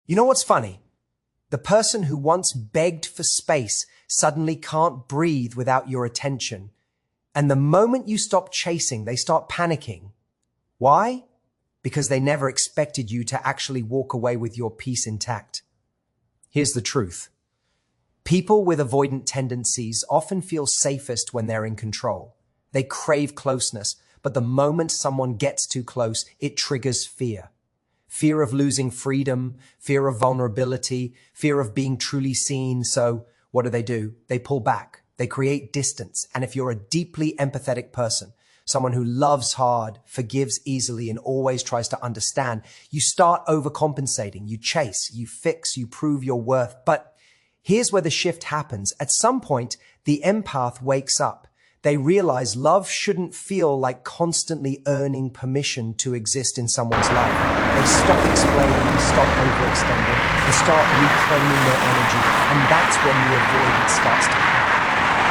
You know what's funny? The person who once begged for space suddenly can't breathe without your attention. And the moment you stop chasing, they start panicking. Why? Because they never expected you to actually walk away with your peace intact. Here's the truth. People with avoidant tendencies often feel safest when they're in control. They crave closeness, but the moment someone gets too close, it triggers fear. Fear of losing freedom, fear of vulnerability, fear of being truly seen. So what do? They pull back. They create distance. And if you're a deeply empathetic person, someone who loves hard, forgives easily, and always tries to understand, you start overcompensating. You chase, you fix, you prove your worth. But here's where the shift happens. At some point, the empath wakes up. They realize love shouldn't feel like constantly earning permission to exist in someone's life. They stop explaining, stop overextending, they start reclaiming their energy, and that's when the avoidance starts to happen.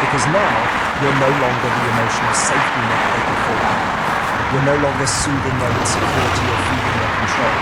Because now, you're no longer the emotional safety net they can fall out of. You're no longer soothing their insecurity or feeding their control.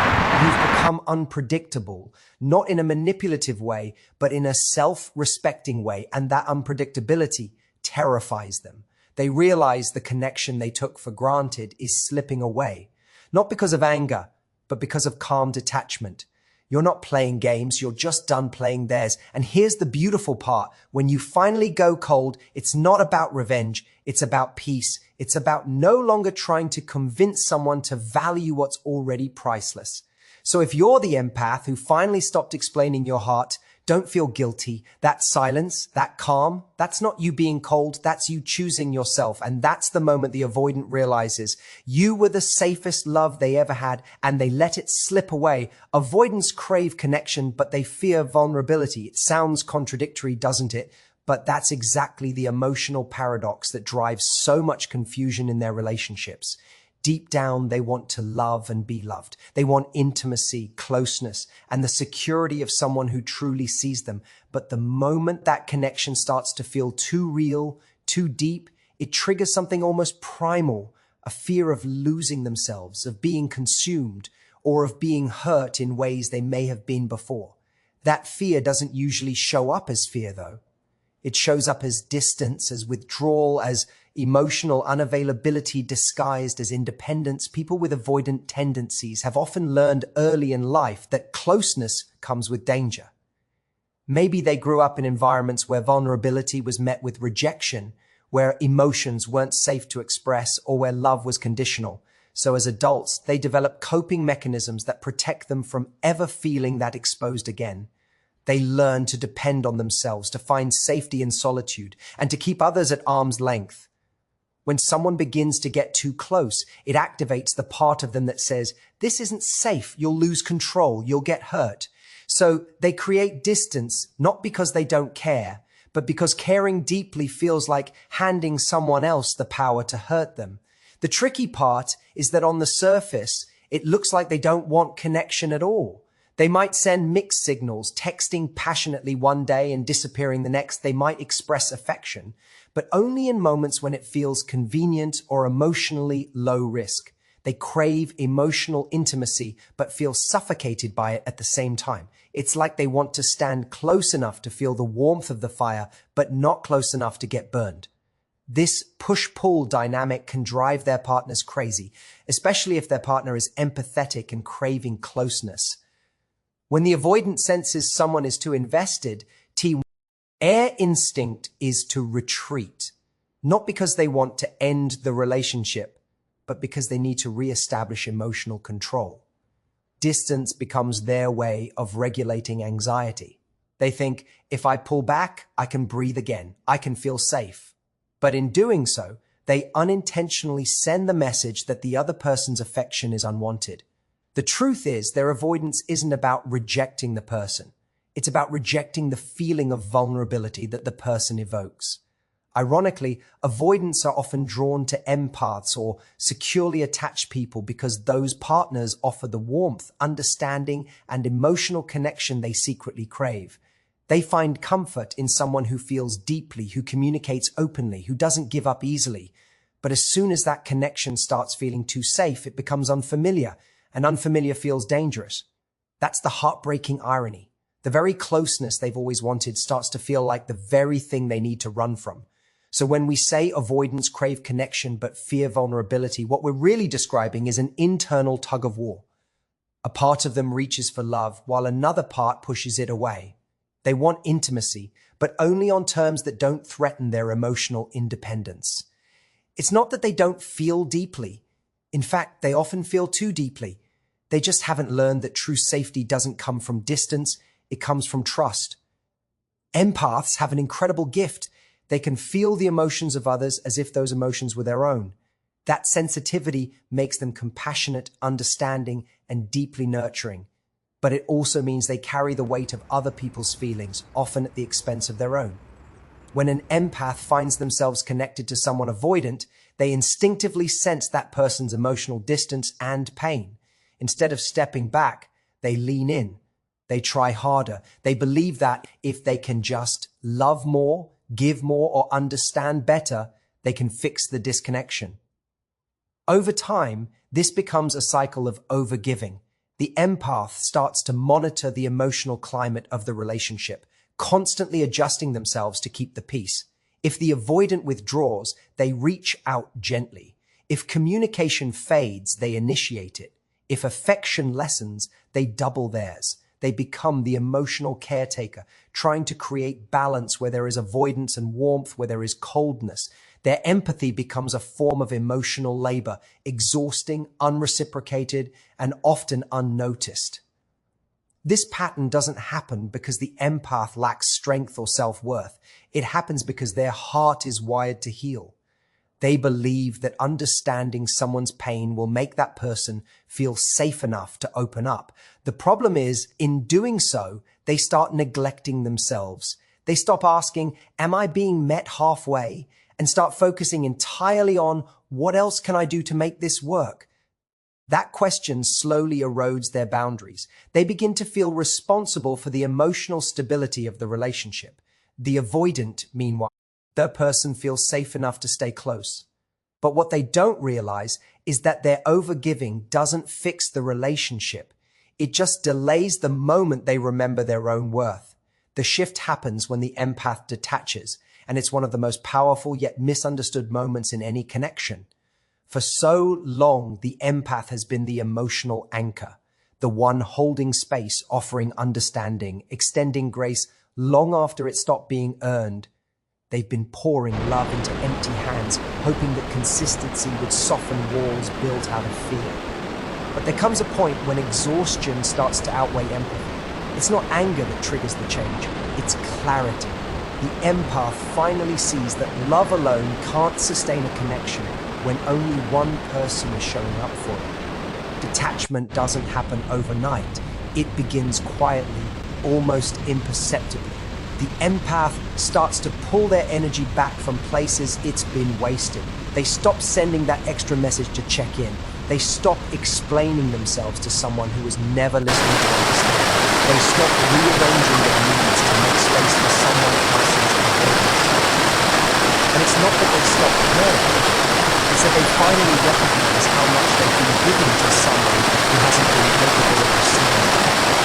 You've become unpredictable, not in a manipulative way, but in a self-respecting way, and that unpredictability terrifies them. They realize the connection they took for granted is slipping away, not because of anger, but because of calm detachment. You're not playing games, you're just done playing theirs. And here's the beautiful part. When you finally go cold, it's not about revenge, it's about peace. It's about no longer trying to convince someone to value what's already priceless. So if you're the empath who finally stopped explaining your heart, don't feel guilty. That silence, that calm, that's not you being cold, that's you choosing yourself. And that's the moment the avoidant realizes you were the safest love they ever had and they let it slip away. Avoidants crave connection, but they fear vulnerability. It sounds contradictory, doesn't it? But that's exactly the emotional paradox that drives so much confusion in their relationships. Deep down, they want to love and be loved. They want intimacy, closeness, and the security of someone who truly sees them. But the moment that connection starts to feel too real, too deep, it triggers something almost primal, a fear of losing themselves, of being consumed, or of being hurt in ways they may have been before. That fear doesn't usually show up as fear, though. It shows up as distance, as withdrawal, as emotional unavailability disguised as independence. People with avoidant tendencies have often learned early in life that closeness comes with danger. Maybe they grew up in environments where vulnerability was met with rejection, where emotions weren't safe to express, or where love was conditional. So as adults, they develop coping mechanisms that protect them from ever feeling that exposed again. They learn to depend on themselves, to find safety in solitude, and to keep others at arm's length. When someone begins to get too close, it activates the part of them that says, this isn't safe, you'll lose control, you'll get hurt. So they create distance, not because they don't care, but because caring deeply feels like handing someone else the power to hurt them. The tricky part is that on the surface, it looks like they don't want connection at all. They might send mixed signals, texting passionately one day and disappearing the next. They might express affection, but only in moments when it feels convenient or emotionally low risk. They crave emotional intimacy, but feel suffocated by it at the same time. It's like they want to stand close enough to feel the warmth of the fire, but not close enough to get burned. This push-pull dynamic can drive their partners crazy, especially if their partner is empathetic and craving closeness. When the avoidant senses someone is too invested, their instinct is to retreat, not because they want to end the relationship, but because they need to reestablish emotional control. Distance becomes their way of regulating anxiety. They think, if I pull back, I can breathe again, I can feel safe. But in doing so, they unintentionally send the message that the other person's affection is unwanted. The truth is, their avoidance isn't about rejecting the person. It's about rejecting the feeling of vulnerability that the person evokes. Ironically, avoidants are often drawn to empaths or securely attached people because those partners offer the warmth, understanding, and emotional connection they secretly crave. They find comfort in someone who feels deeply, who communicates openly, who doesn't give up easily. But as soon as that connection starts feeling too safe, it becomes unfamiliar. And unfamiliar feels dangerous. That's the heartbreaking irony. The very closeness they've always wanted starts to feel like the very thing they need to run from. So when we say avoidants crave connection but fear vulnerability, what we're really describing is an internal tug of war. A part of them reaches for love while another part pushes it away. They want intimacy, but only on terms that don't threaten their emotional independence. It's not that they don't feel deeply. In fact, they often feel too deeply. They just haven't learned that true safety doesn't come from distance, it comes from trust. Empaths have an incredible gift. They can feel the emotions of others as if those emotions were their own. That sensitivity makes them compassionate, understanding, and deeply nurturing. But it also means they carry the weight of other people's feelings, often at the expense of their own. When an empath finds themselves connected to someone avoidant, they instinctively sense that person's emotional distance and pain. Instead of stepping back, they lean in. They try harder. They believe that if they can just love more, give more, or understand better, they can fix the disconnection. Over time, this becomes a cycle of overgiving. The empath starts to monitor the emotional climate of the relationship, constantly adjusting themselves to keep the peace. If the avoidant withdraws, they reach out gently. If communication fades, they initiate it. If affection lessens, they double theirs. They become the emotional caretaker, trying to create balance where there is avoidance and warmth where there is coldness. Their empathy becomes a form of emotional labor, exhausting, unreciprocated, and often unnoticed. This pattern doesn't happen because the empath lacks strength or self-worth. It happens because their heart is wired to heal. They believe that understanding someone's pain will make that person feel safe enough to open up. The problem is, in doing so, they start neglecting themselves. They stop asking, am I being met halfway? And start focusing entirely on, what else can I do to make this work? That question slowly erodes their boundaries. They begin to feel responsible for the emotional stability of the relationship. The avoidant, meanwhile, the person feels safe enough to stay close. But what they don't realize is that their overgiving doesn't fix the relationship. It just delays the moment they remember their own worth. The shift happens when the empath detaches, and it's one of the most powerful yet misunderstood moments in any connection. For so long, the empath has been the emotional anchor, the one holding space, offering understanding, extending grace long after it stopped being earned. They've been pouring love into empty hands, hoping that consistency would soften walls built out of fear. But there comes a point when exhaustion starts to outweigh empathy. It's not anger that triggers the change, it's clarity. The empath finally sees that love alone can't sustain a connection when only one person is showing up for it. Detachment doesn't happen overnight. It begins quietly, almost imperceptibly. The empath starts to pull their energy back from places it's been wasted. They stop sending that extra message to check in. They stop explaining themselves to someone who was never listening to understand. They stop rearranging their needs to make space for someone else's avoidance. And it's not that they stop caring, it's that they finally recognize how much they've been giving to someone who hasn't been capable of receiving.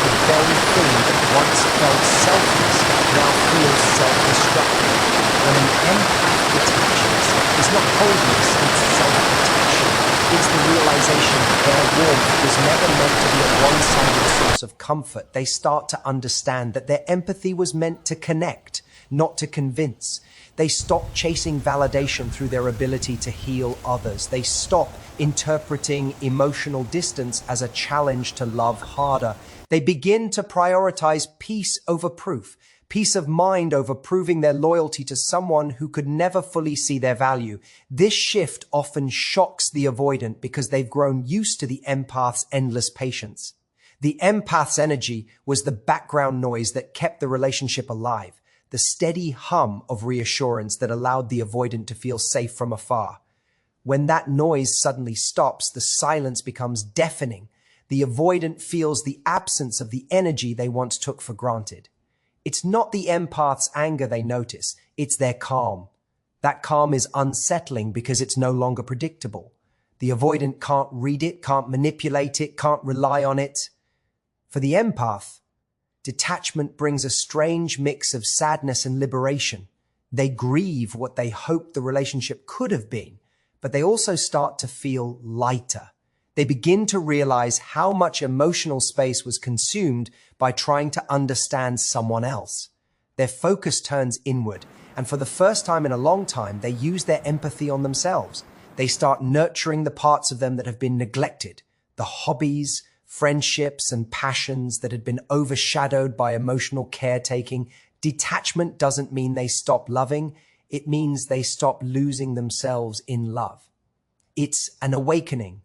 The very thing that once felt selfless now feels self-destructive. When an empath detaches, it's not coldness, it's self-protection. It's the realization that their warmth was never meant to be a one-sided source of comfort. They start to understand that their empathy was meant to connect, not to convince. They stop chasing validation through their ability to heal others. They stop interpreting emotional distance as a challenge to love harder. They begin to prioritize peace over proof, peace of mind over proving their loyalty to someone who could never fully see their value. This shift often shocks the avoidant because they've grown used to the empath's endless patience. The empath's energy was the background noise that kept the relationship alive, the steady hum of reassurance that allowed the avoidant to feel safe from afar. When that noise suddenly stops, the silence becomes deafening. The avoidant feels the absence of the energy they once took for granted. It's not the empath's anger they notice, it's their calm. That calm is unsettling because it's no longer predictable. The avoidant can't read it, can't manipulate it, can't rely on it. For the empath, detachment brings a strange mix of sadness and liberation. They grieve what they hoped the relationship could have been, but they also start to feel lighter. They begin to realize how much emotional space was consumed by trying to understand someone else. Their focus turns inward, and for the first time in a long time, they use their empathy on themselves. They start nurturing the parts of them that have been neglected, the hobbies, friendships, and passions that had been overshadowed by emotional caretaking. Detachment doesn't mean they stop loving. It means they stop losing themselves in love. It's an awakening,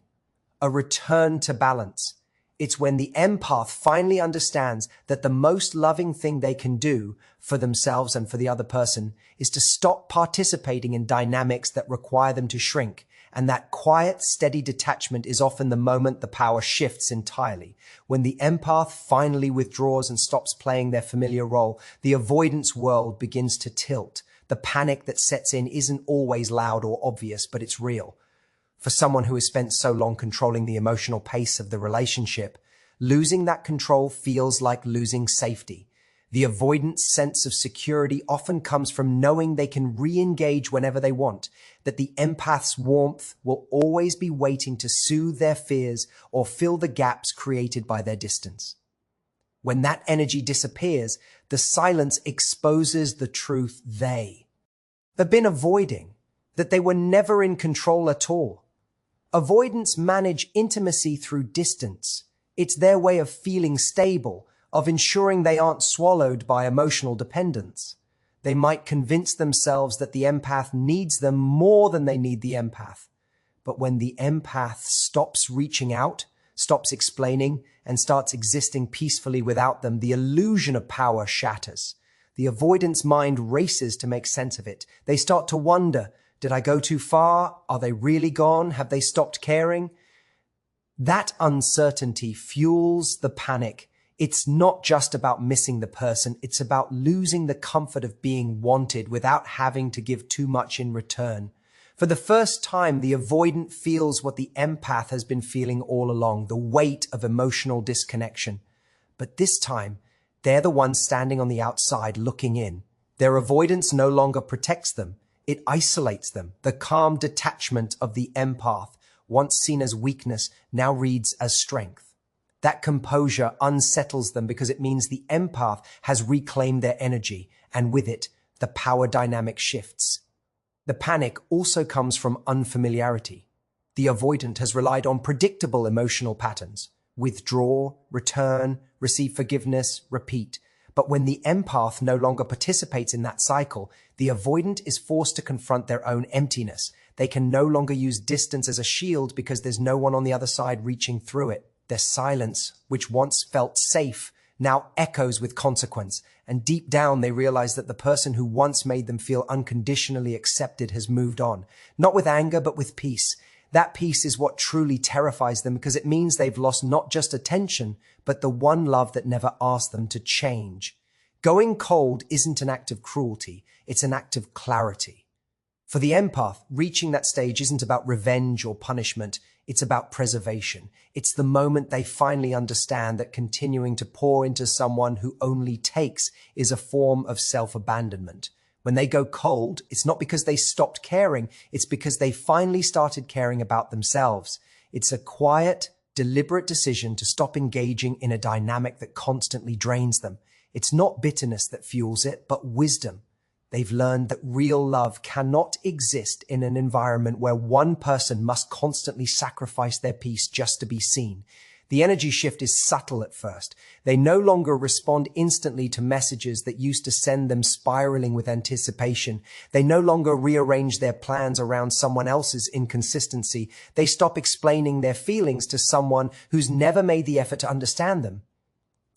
a return to balance. It's when the empath finally understands that the most loving thing they can do for themselves and for the other person is to stop participating in dynamics that require them to shrink. And that quiet, steady detachment is often the moment the power shifts entirely. When the empath finally withdraws and stops playing their familiar role, the avoidance world begins to tilt. The panic that sets in isn't always loud or obvious, but it's real. For someone who has spent so long controlling the emotional pace of the relationship, losing that control feels like losing safety. The avoidant sense of security often comes from knowing they can re-engage whenever they want, that the empath's warmth will always be waiting to soothe their fears or fill the gaps created by their distance. When that energy disappears, the silence exposes the truth they've been avoiding, that they were never in control at all. Avoidants manage intimacy through distance. It's their way of feeling stable, of ensuring they aren't swallowed by emotional dependence. They might convince themselves that the empath needs them more than they need the empath. But when the empath stops reaching out, stops explaining, and starts existing peacefully without them, the illusion of power shatters. The avoidant's mind races to make sense of it. They start to wonder, did I go too far? Are they really gone? Have they stopped caring? That uncertainty fuels the panic. It's not just about missing the person. It's about losing the comfort of being wanted without having to give too much in return. For the first time, the avoidant feels what the empath has been feeling all along, the weight of emotional disconnection. But this time, they're the ones standing on the outside looking in. Their avoidance no longer protects them. It isolates them. The calm detachment of the empath, once seen as weakness, now reads as strength. That composure unsettles them because it means the empath has reclaimed their energy, and with it, the power dynamic shifts. The panic also comes from unfamiliarity. The avoidant has relied on predictable emotional patterns. Withdraw, return, receive forgiveness, repeat. But when the empath no longer participates in that cycle, the avoidant is forced to confront their own emptiness. They can no longer use distance as a shield because there's no one on the other side reaching through it. Their silence, which once felt safe, now echoes with consequence. And deep down, they realize that the person who once made them feel unconditionally accepted has moved on. Not with anger, but with peace. That peace is what truly terrifies them because it means they've lost not just attention, but the one love that never asked them to change. Going cold isn't an act of cruelty, it's an act of clarity. For the empath, reaching that stage isn't about revenge or punishment, it's about preservation. It's the moment they finally understand that continuing to pour into someone who only takes is a form of self-abandonment. When they go cold, it's not because they stopped caring, it's because they finally started caring about themselves. It's a quiet, deliberate decision to stop engaging in a dynamic that constantly drains them. It's not bitterness that fuels it, but wisdom. They've learned that real love cannot exist in an environment where one person must constantly sacrifice their peace just to be seen. The energy shift is subtle at first. They no longer respond instantly to messages that used to send them spiraling with anticipation. They no longer rearrange their plans around someone else's inconsistency. They stop explaining their feelings to someone who's never made the effort to understand them.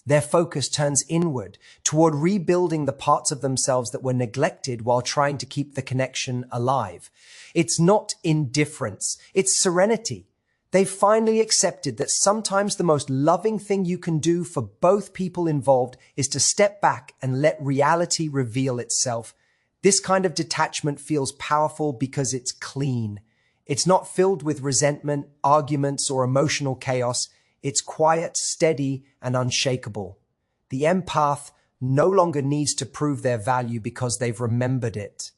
Their focus turns inward, toward rebuilding the parts of themselves that were neglected while trying to keep the connection alive. It's not indifference, it's serenity. They've finally accepted that sometimes the most loving thing you can do for both people involved is to step back and let reality reveal itself. This kind of detachment feels powerful because it's clean. It's not filled with resentment, arguments, or emotional chaos. It's quiet, steady, and unshakable. The empath no longer needs to prove their value because they've remembered it.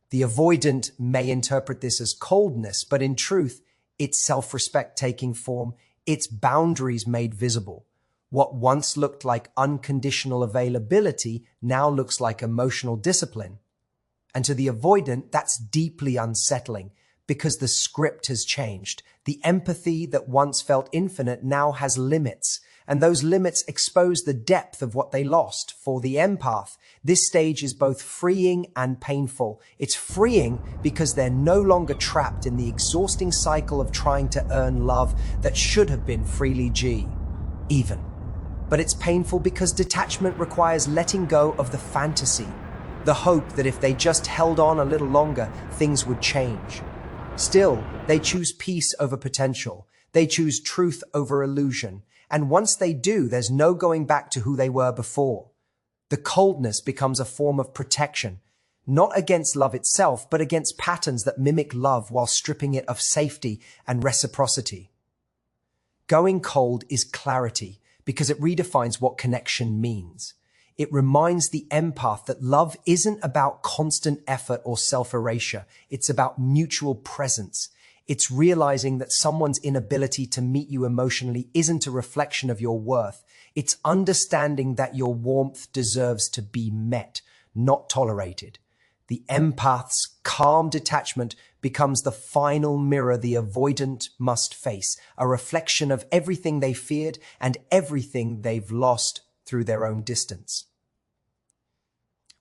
The avoidant may interpret this as coldness, but in truth, it's self-respect taking form, its boundaries made visible. What once looked like unconditional availability now looks like emotional discipline. And to the avoidant, that's deeply unsettling because the script has changed. The empathy that once felt infinite now has limits, and those limits expose the depth of what they lost. For the empath, this stage is both freeing and painful. It's freeing because they're no longer trapped in the exhausting cycle of trying to earn love that should have been freely even. But it's painful because detachment requires letting go of the fantasy, the hope that if they just held on a little longer, things would change. Still, they choose peace over potential. They choose truth over illusion. And once they do, there's no going back to who they were before. The coldness becomes a form of protection, not against love itself, but against patterns that mimic love while stripping it of safety and reciprocity. Going cold is clarity because it redefines what connection means. It reminds the empath that love isn't about constant effort or self-erasure. It's about mutual presence. It's realizing that someone's inability to meet you emotionally isn't a reflection of your worth. It's understanding that your warmth deserves to be met, not tolerated. The empath's calm detachment becomes the final mirror the avoidant must face, a reflection of everything they feared and everything they've lost through their own distance.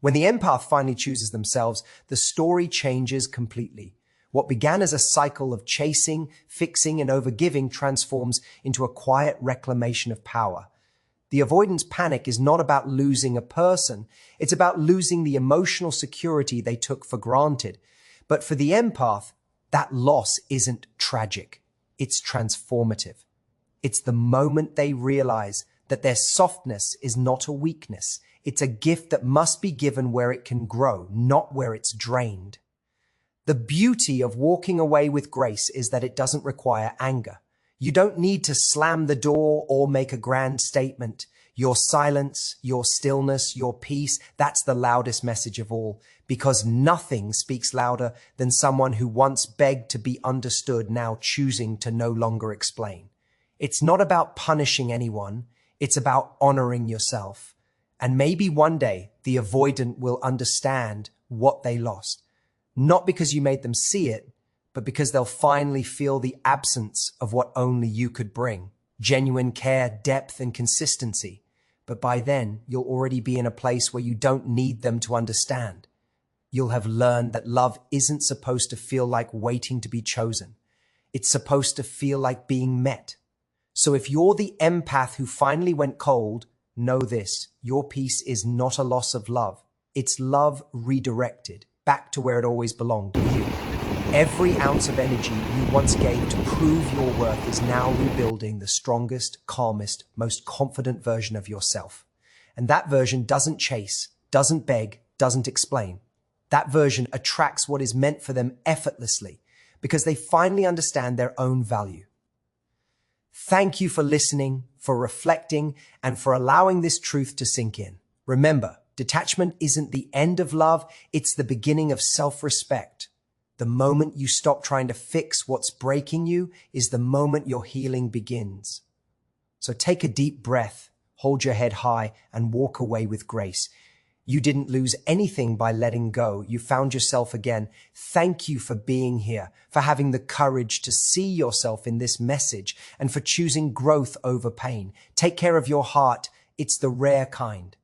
When the empath finally chooses themselves, the story changes completely. What began as a cycle of chasing, fixing, and overgiving transforms into a quiet reclamation of power. The avoidance panic is not about losing a person. It's about losing the emotional security they took for granted. But for the empath, that loss isn't tragic. It's transformative. It's the moment they realize that their softness is not a weakness. It's a gift that must be given where it can grow, not where it's drained. The beauty of walking away with grace is that it doesn't require anger. You don't need to slam the door or make a grand statement. Your silence, your stillness, your peace, that's the loudest message of all, because nothing speaks louder than someone who once begged to be understood, now choosing to no longer explain. It's not about punishing anyone. It's about honoring yourself. And maybe one day the avoidant will understand what they lost. Not because you made them see it, but because they'll finally feel the absence of what only you could bring. Genuine care, depth, and consistency. But by then, you'll already be in a place where you don't need them to understand. You'll have learned that love isn't supposed to feel like waiting to be chosen. It's supposed to feel like being met. So if you're the empath who finally went cold, know this: your peace is not a loss of love. It's love redirected back to where it always belonged, you. Every ounce of energy you once gave to prove your worth is now rebuilding the strongest, calmest, most confident version of yourself. And that version doesn't chase, doesn't beg, doesn't explain. That version attracts what is meant for them effortlessly because they finally understand their own value. Thank you for listening, for reflecting, and for allowing this truth to sink in. Remember, detachment isn't the end of love, it's the beginning of self-respect. The moment you stop trying to fix what's breaking you is the moment your healing begins. So take a deep breath, hold your head high, and walk away with grace. You didn't lose anything by letting go. You found yourself again. Thank you for being here, for having the courage to see yourself in this message, and for choosing growth over pain. Take care of your heart. It's the rare kind.